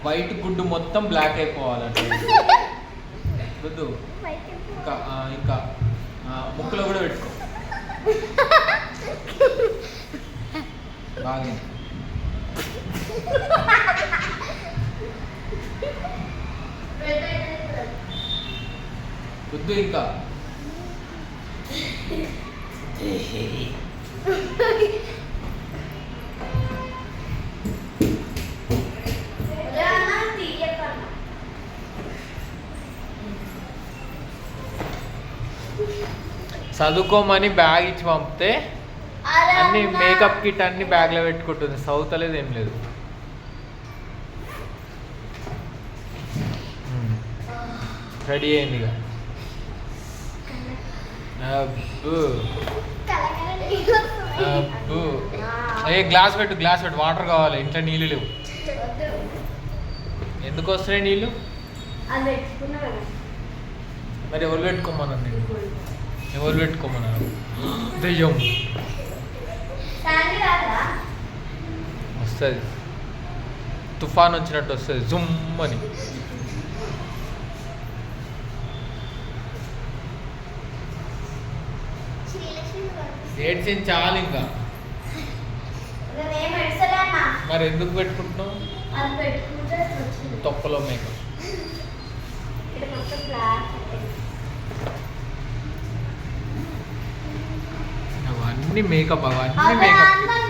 White గుడ్డు మొత్తం black అయిపోవాలంటే వద్దు. ఇంకా ఇంకా ముక్కులో కూడా పెట్టుకో. బాగా వద్దు ఇంకా. చదువుకోమని బ్యాగ్ ఇచ్చి పంపితే అన్ని మేకప్ కిట్ అన్ని బ్యాగ్లో పెట్టుకుంటుంది. చదువుతలేదు ఏం లేదు. రెడీ అయింది ఇక. అబ్బు అబ్బు. గ్లాస్ పెట్టు, గ్లాస్ పెట్టు. వాటర్ కావాలి, ఇంట్లో నీళ్ళు లేవు. ఎందుకు వస్తున్నాయి నీళ్ళు? మరి ఎవరు పెట్టుకోమన్నారు? నేను ఎవరు పెట్టుకోమన్నారు? దెయ్యం వస్తుంది, తుఫాన్ వచ్చినట్టు వస్తుంది జుమ్ అని. ఏడ్చింది చాలు ఇంకా. మరి ఎందుకు పెట్టుకుంటున్నావు? తొక్కలో మేకప్. అవన్నీ మేకప్, అవన్నీ మేకప్.